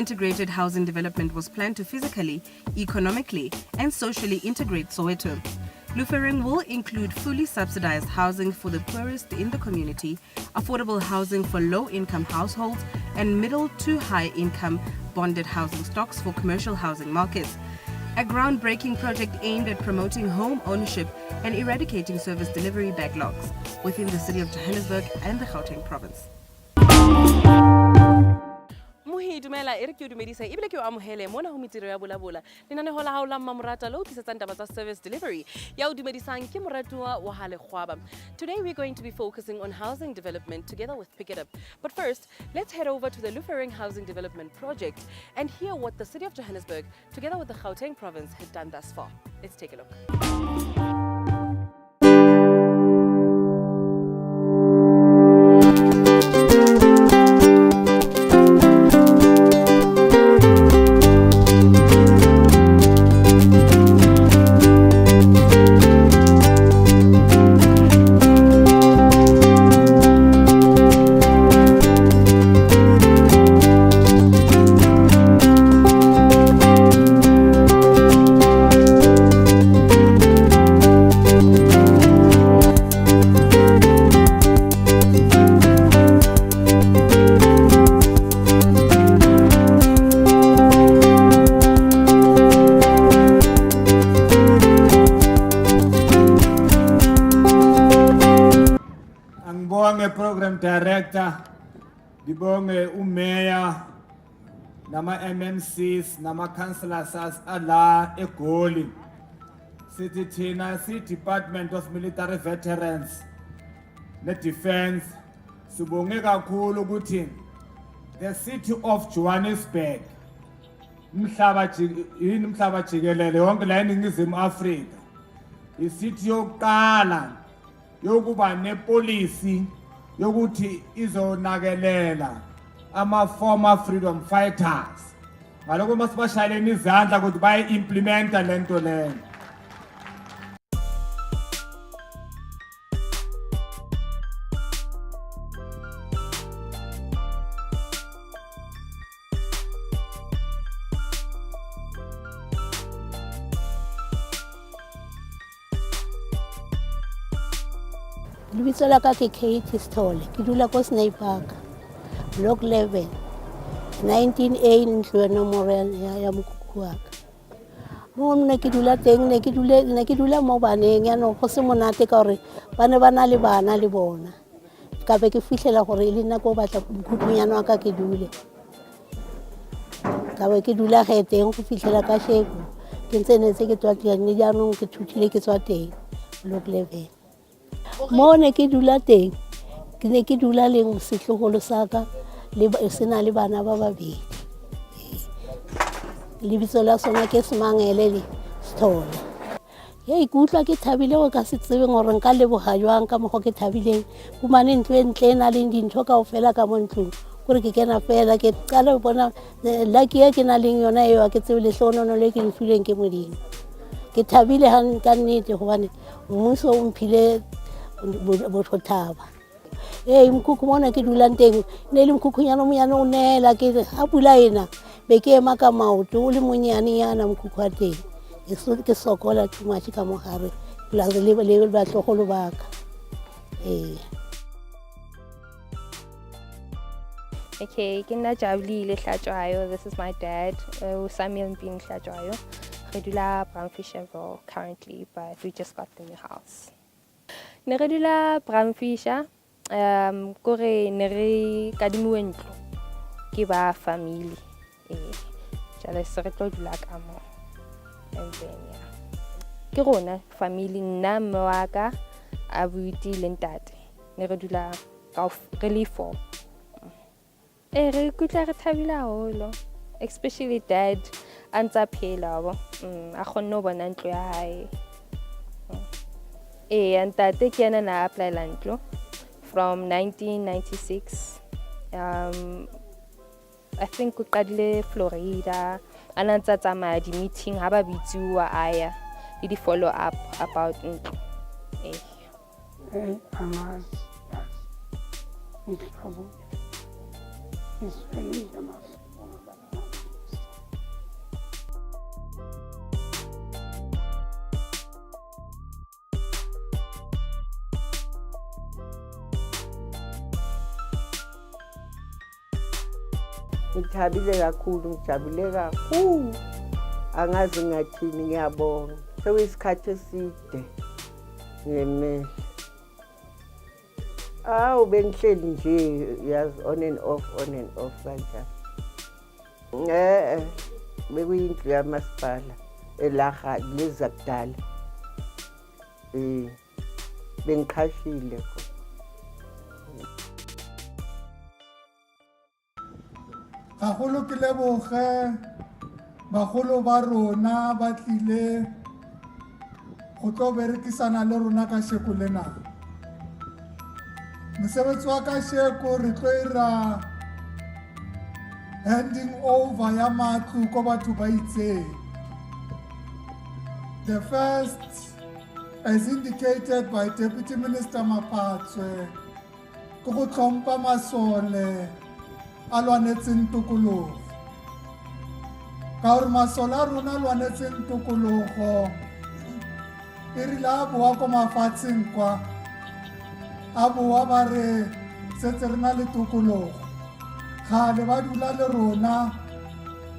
integrated housing development was planned to physically, economically, and socially integrate Soweto. Lufering will include fully subsidized housing for the poorest in the community, affordable housing for low-income households, and middle to high-income bonded housing stocks for commercial housing markets. A groundbreaking project aimed at promoting home ownership and eradicating service delivery backlogs within the city of Johannesburg and the Gauteng province. Dumela e re ke dumedisa ebile ke o amohele mona ho Mintirho ya Vulavula lenaneo la hao la mmamorata lo tlisetsang taba tsa service delivery ya o dumedisang ke moratuwa wa hale Kgwaba. Today we're going to be focusing on housing development together with Pick It Up. But first, let's head over to the Lufering Housing Development Project and hear what the city of Johannesburg together with the Gauteng province had done thus far. Let's take a look. Program Director, dibonge umeya, nama MMCs, nama councillors ala eGoli. Sithi thina si Department of Military Veterans ne Defense sibonge kakhulu ukuthi the city of Johannesburg umhlaba jikelele wonke la eNingizimu Afrika isithi yokuqala yokuba nepolicy yokuthi izonakelela ama former freedom fighters ngaloko masibashaleni izandla ukuthi bayi implementa lento leyo. Lebitso la ka ke Kate Stole, ke dula ko Snake Park, Block 11, 19A ntlo ya nomoro ya mokhukhu wa ka. Mo nna ke dula teng ne ke dula mo baneng ya no go se monate ka gore bana bana le bana le bona. Ka be ke fihlela gore le nna go batla mokhukhonyana wa ka ke dule. Ka be ke dula ge teng go fihlela ka sheko. Ke ntse ke tswa teng ne jaanong ke thutile ke tswa teng Block 11. Mo ne ke dula teng ke ne ke dula le setlogolo sa ka le sena le bana ba babedi. Lebitso la sona ke Semangele le Stole. Ye ikutlwa ke thabile go ka se tsebe gore nka leboga jwang ka mogo ke thabileng kumane ntlo e ntle na le dintho kaofela ka mo ntlong gore ke kena fela ke qala bona lucky ya ke na leng yona eo ke tsebe le hlonono le ke nfileng ke modimo. Ke thabile han ka nnete gobane mmuso o mphile bothotaba. Mkhukhu mona ke dulang teng ne le mkhukhunyana monyane o nela ke ha pula ena be ke ema ka maoto o le monyane yana mkhukhu wa teng ke sokola too much ka mogare plus le ba tlogolo ba ka. Okay, ke nna Jabulile Hlatshwayo. This is my dad, Samuel Mpini Hlatshwayo. Re dula Bramfisherville currently, but we just got the new house. Ne re dula Bramfisher kore ne re kadimiwe ntlo ke ba family jale se re tlo dula ka mo and then ke rona family nna mme wa ka abuti le ntate ne re dula ka re 4 re kutla re thabila holo especially dad antsa phela bo a khonne ho bona ntlo ya hae ntate ke yena na apply la ntlo from 1996. I think we qadile Florida anantsa tsamaya di meeting ha ba bitsiwa aya le di follow up about ntlo. Ngithabile kakhulu, ngijabule kakhulu. Angazi ngathini, ngiyabonga. Sekuyisikhathi eside ngemehlo. Awu bengihleli nje yazi on and off kanjani. Bekuyindlu yamasipala elaha lezi zakudala. Bengiqhashile khona. Gagolo ke leboge bagolo ba rona ba tlile go tlo berekisana le rona ka sheko lena. Mosebetsi wa ka sheko re tlo ira handing over ya matlo ko batho ba itseng. The first, as indicated by Deputy Minister Mapatswe, ke go tlhompha masole a lwanetseng tokologo. Ka gore masole a rona a lwanetseng tokologo e rile a boa ko mafatsheng kwa, a boa ba re setse re na le tokologo. Kgale ba dula le rona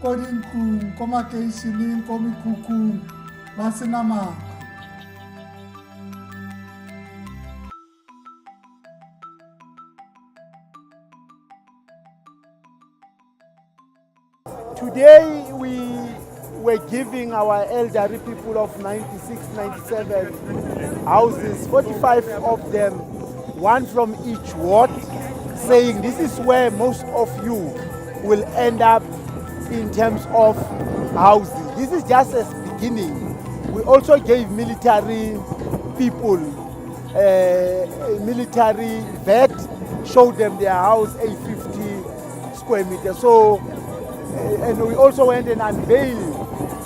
ko dintlong, ko makeišeneng, ko mekhukhung, ba sena matlo. Today we were giving our elderly people of 96, 97 houses, 45 of them, one from each ward, saying this is where most of you will end up in terms of housing. This is just a beginning. We also gave military people, military vet, showed them their house, 850 square meters. So, and we also went and unveiled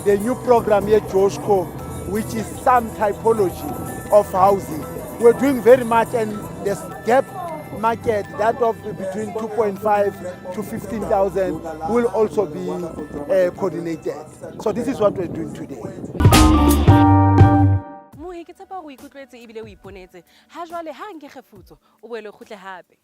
the new program here, Joshko, which is some typology of housing. We're doing very much, and this gap market, that of between 2.5 to 15,000, will also be coordinated. So this is what we're doing today. Mohi ke tshepa go ikutlwetse ebile o iponetse ha jwale ha nke kgefutso o boele khutle hape.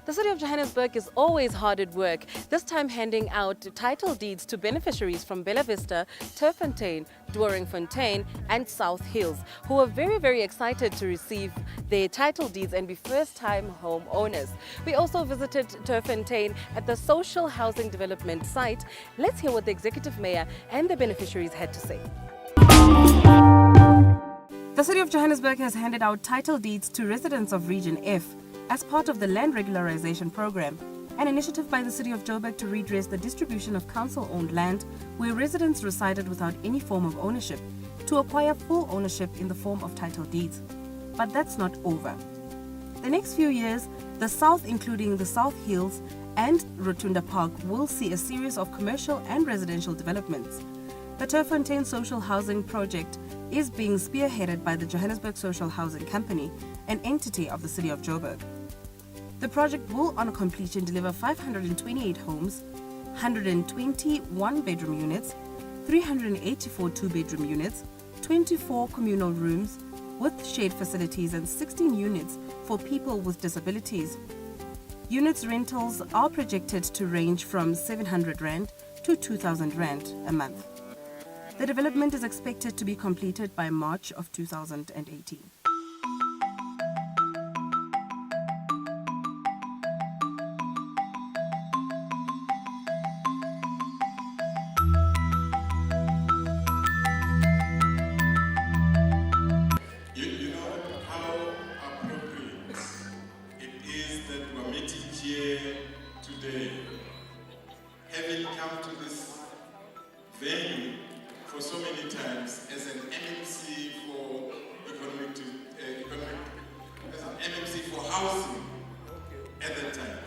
The city of Johannesburg is always hard at work, this time handing out title deeds to beneficiaries from Bella Vista, Turffontein, Doringfontein and South Hills, who are very, very excited to receive their title deeds and be first-time home owners. We also visited Turffontein at the social housing development site. Let's hear what the executive mayor and the beneficiaries had to say. The city of Johannesburg has handed out title deeds to residents of Region F as part of the Land Regularization Program, an initiative by the city of Joburg to redress the distribution of council-owned land where residents resided without any form of ownership, to acquire full ownership in the form of title deeds. But that's not over. The next few years, the South, including the South Hills and Rotunda Park, will see a series of commercial and residential developments. The Turffontein Social Housing Project is being spearheaded by the Johannesburg Social Housing Company, an entity of the city of Joburg. The project will, on completion, deliver 528 homes, 120 one-bedroom units, 384 two-bedroom units, 24 communal rooms with shared facilities and 16 units for people with disabilities. Units rentals are projected to range from 700 Rand to 2,000 Rand a month. The development is expected to be completed by March of 2018. You know how appropriate it is that we're meeting here today, having come to this venue for so many times as an MMC for as an MMC for housing at that time.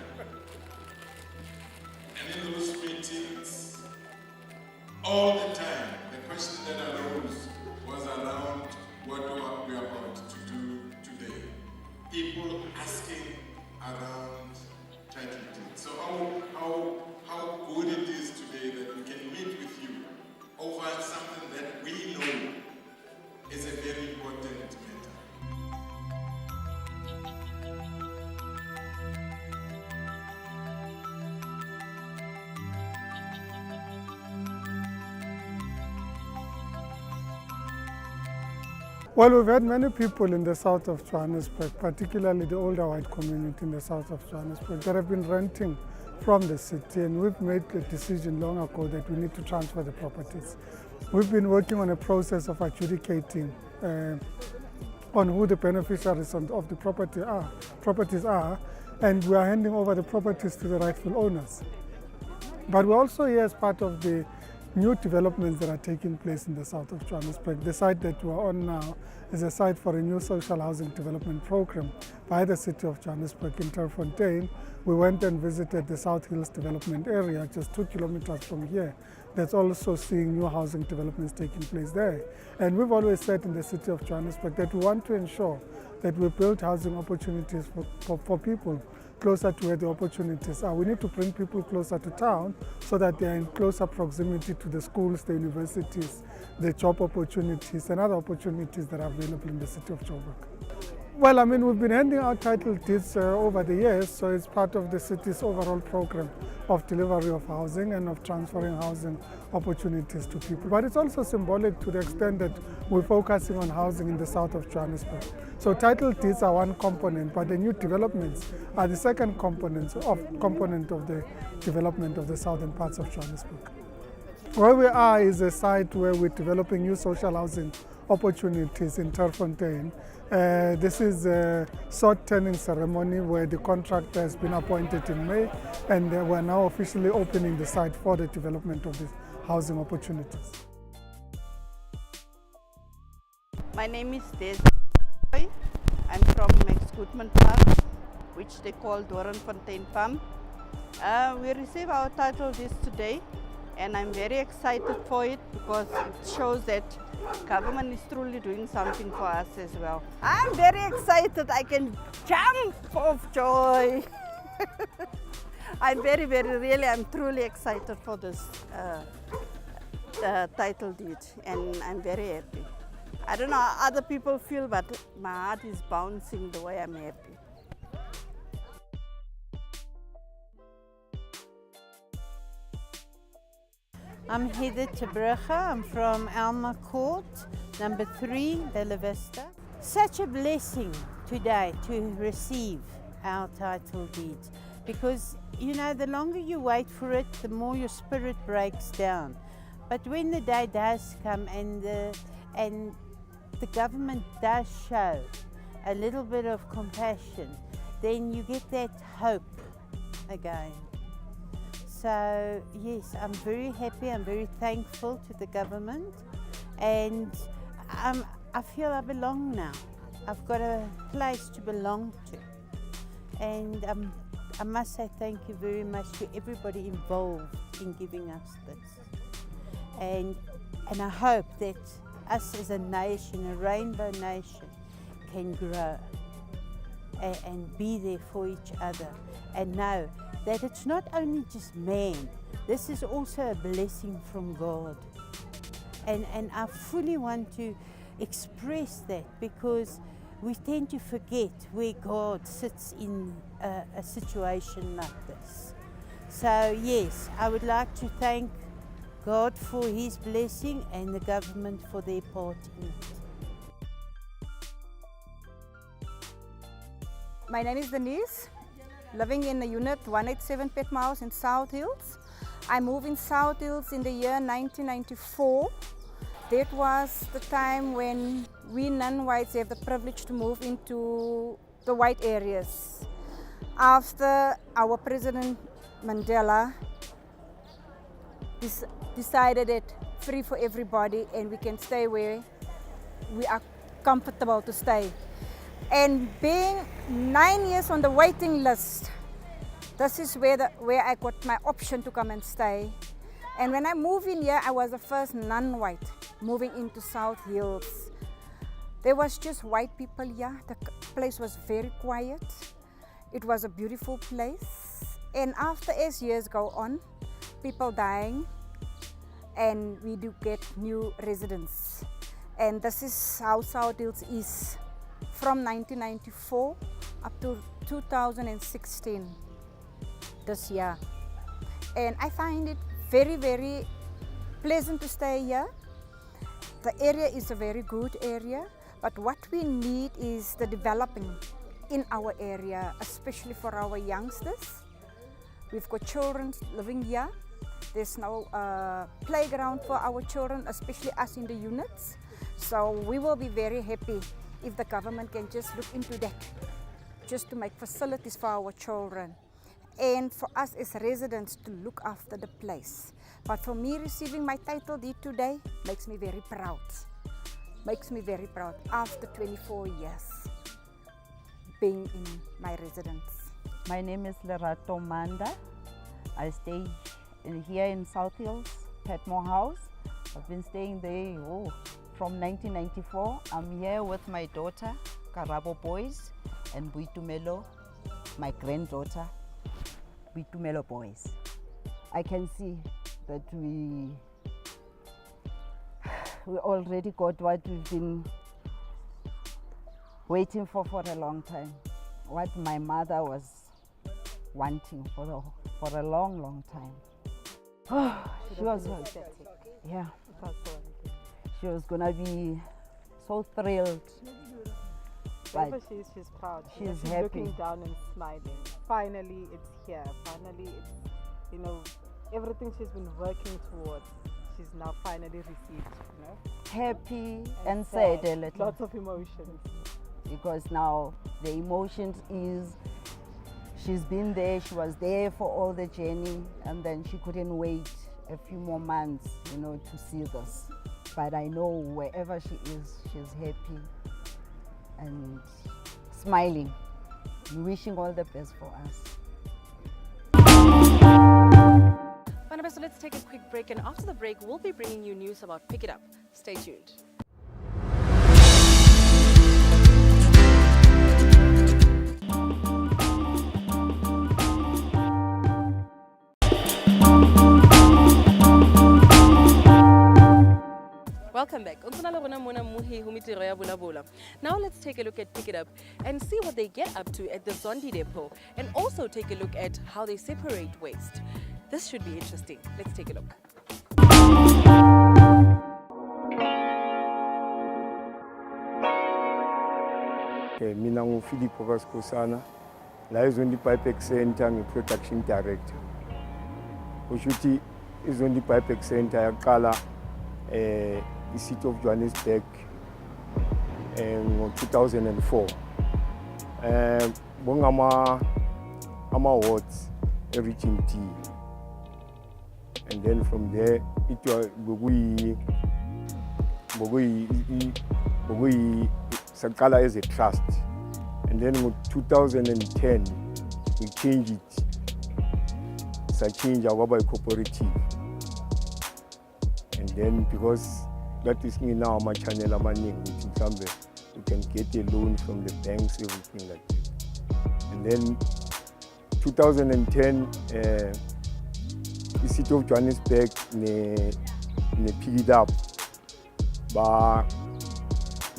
And in those meetings, all the time, the question that arose was around what we are about to do today. People asking around title deeds. So how good it is today that Well, we've had many people in the south of Johannesburg, particularly the older white community in the south of Johannesburg, that have been renting from the city, and we've made the decision long ago that we need to transfer the properties. We've been working on a process of adjudicating on who the beneficiaries of the properties are, and we are handing over the properties to the rightful owners. But we're also here as part of the new developments that are taking place in the south of Johannesburg. The site that we're on now is a site for a new social housing development program by the city of Johannesburg in Terfontein. We went and visited the South Hills development area just 2 kilometers from here. That's also seeing new housing developments taking place there. And we've always said in the city of Johannesburg that we want to ensure that we build housing opportunities for people closer to where the opportunities are. We need to bring people closer to town so that they are in closer proximity to the schools, the universities, the job opportunities and other opportunities that are available in the city of Joburg. Well, I mean, we've been handing out title deeds over the years, so it's part of the city's overall program of delivery of housing and of transferring housing opportunities to people. But it's also symbolic to the extent that we're focusing on housing in the south of Johannesburg. So title deeds are one component, but the new developments are the second component of the development of the southern parts of Johannesburg. Where we are is a site where we're developing new social housing opportunities in Terfontein. This is a sword turning ceremony where the contractor has been appointed in May, and we're now officially opening the site for the development of these housing opportunities. My name is Des. I'm from Max Goodman Farm, which they call Doornfontein Farm. We received our title deeds today, and I'm very excited for it because it shows that government is truly doing something for us as well. I'm very excited. I can jump of joy. I'm I'm truly excited for this title deed, and I'm very happy. I don't know how other people feel, but my heart is bouncing the way I'm happy. I'm Heather Tabrugge. I'm from Alma Court, number 3, Bella Vista. Such a blessing today to receive our title deed, because you know, the longer you wait for it, the more your spirit breaks down. But when the day does come and the government does show a little bit of compassion, then you get that hope again. So yes, I'm very happy, I'm very thankful to the government, and I feel I belong now. I've got a place to belong to, and I must say thank you very much to everybody involved in giving us this. And I hope that us as a nation, a rainbow nation, can grow and be there for each other, and know that it's not only just man, this is also a blessing from God. And I fully want to express that, because we tend to forget where God sits in a situation like this. So yes, I would like to thank God for His blessing and the government for their part in it. My name is Denise, living in the unit 187 Petma House in South Hills. I moved in South Hills in the year 1994. That was the time when we non-whites have the privilege to move into the white areas. After our President Mandela decided that free for everybody and we can stay where we are comfortable to stay. And being 9 years on the waiting list, this is where I got my option to come and stay. And when I moved in here, I was the first non-white moving into South Hills. There was just white people here. The place was very quiet. It was a beautiful place. And after as years go on, people dying, and we do get new residents. And this is how South Hills is from 1994 up to 2016, this year. And I find it very, very pleasant to stay here. The area is a very good area. But what we need is the developing in our area, especially for our youngsters. We've got children living here. There's no playground for our children, especially us in the units. So we will be very happy if the government can just look into that, just to make facilities for our children. And for us as residents to look after the place. But for me, receiving my title deed today makes me very proud. Makes me very proud after 24 years being in my residence. My name is Lerato Manda. I stay here in South Hills, Petmore House. I've been staying there from 1994. I'm here with my daughter, Karabo Boys, and Buitumelo, my granddaughter, Buitumelo Boys. I can see that we already got what we've been waiting for a long time. What my mother was wanting for a long time. She was she was gonna be so thrilled. Wherever she is, she's proud. She's happy. looking down and smiling. Finally, it's here. Finally, it's, everything she's been working towards, she's now finally received, Happy and sad a little. Lots of emotions. Because now the emotions is, she's been there, she was there for all the journey, and then she couldn't wait a few more months, to see this. But I know wherever she is, she's happy and smiling, wishing all the best for us. So let's take a quick break, and after the break, we'll be bringing you news about Pick It Up. Stay tuned. Welcome back. Now let's take a look at Pick It Up and see what they get up to at the Zondi depot, and also take a look at how they separate waste. This should be interesting. Let's take a look. Okay, mina nguFilippo Vascosana, la iZondi Pipe Center ngi-Production Director. Kusho ukuthi iZondi Pipe Center yaqala i-City of Johannesburg ngo-2004. Ama-awards e-Region D. And then from there, it was saqala as a trust. And then in 2010, we changed it. Change our cooperative. And then because that is now my channel, we can get a loan from the banks, everything like that. And then 2010, the City of Johannesburg picked it up.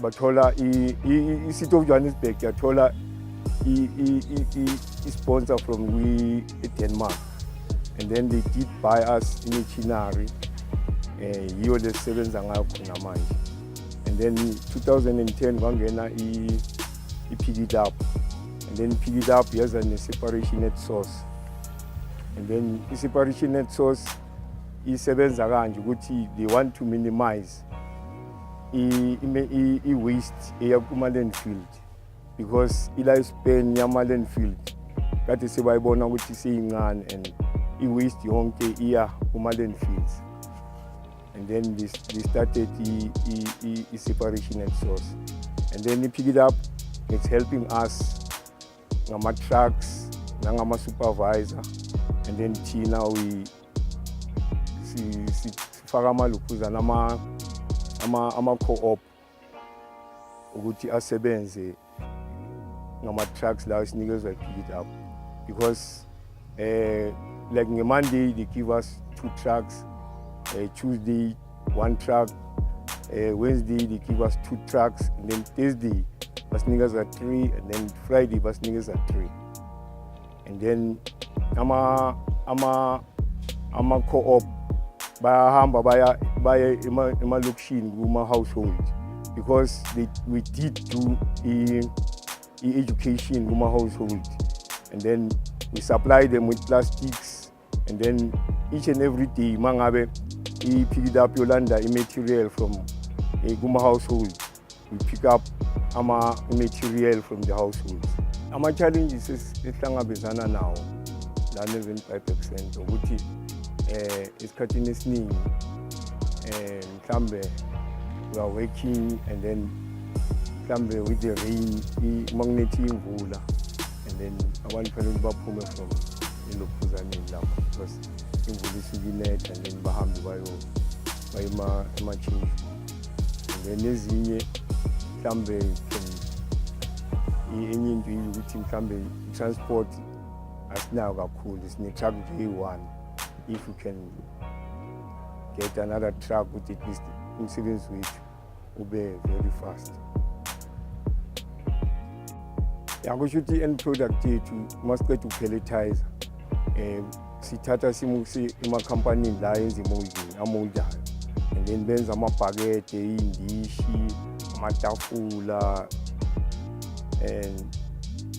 Bathola the City of Johannesburg yathola i sponsor from Denmark, and then they did buy us machinery yiyo lesebenza ngayo khona manje. And then 2010 kwangena I picked it up, and then pick it up as a separation net source. And then the separation net source isebenza kanje ukuthi they want to minimize i-waste eya kuma-landfill, because i-lifespan yama-landfill kade sebayibona ukuthi seyincane and i-waste yonke iya kuma-landfills. And then they started i-separation net source. And then they pick it up, it's helping us ngama-trucks nangama-supervisor. And then now we sifaka amalukuza ama-co-op ukuthi asebenze ngama-trucks la sinikezwa pick it up, because like nge-Monday they give us 2 trucks, Tuesday 1 truck, Wednesday they give us 2 trucks, and then Thursday basinikeza 3, and then Friday basinikeza 3. And then ama-co-op bayahamba baya emalokishini kuma-household, because we did do education in my household, and then we supply them with plastics, and then each and every day mangabe he picked up Yolanda material from a Guma household. We pick up material from the household. Our challenges is ihlangabezana now, 95% ukuthi isikhathini esiningi mhlambe we are working, and then mhlambe with the rain imagnetic imvula, and then abantu fanele baphume from ilokhuzaneni lapho because imvula isikinetha, and then bahambe bayema ema-change, and then ezinye mhlambe enye into ukuthi mhlambe transport asinayo kakhulu, sine-truck nje eyi-1. If we can get another truck with at least umsebenzi wethu ube very fast. Yakusho ukuthi end product yethu masiqeda ukupelletize, sithatha simuse emakhampanini la yenza amoldayo, and then benza amabhakede, iy'ndishi, amatafula, and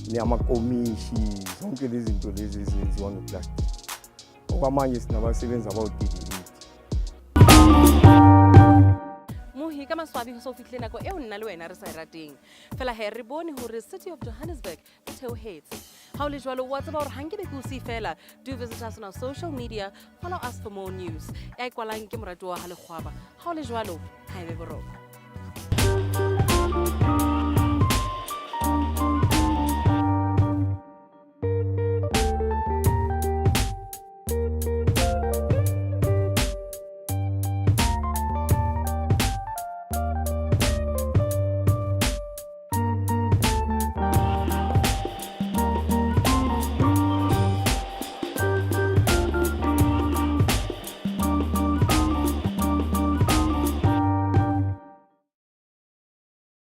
neyamakomishi, zonke lezi zinto lezi ezenziwa ngeplastic. Okwamanje sinabasebenzi about-38. Mohi ka maswabi ho so fihle nako eo nna le wena re sa e rateng. Fela he re bone hore City of Johannesburg e theohetse. Ha o le jwalo wa tseba hore hanke be ke o se fela. Do visit us on our social media, follow us for more news. Ya ikwalang ke moratuwa ha le kgwaba. Ha o le jwalo ha ebe boroko.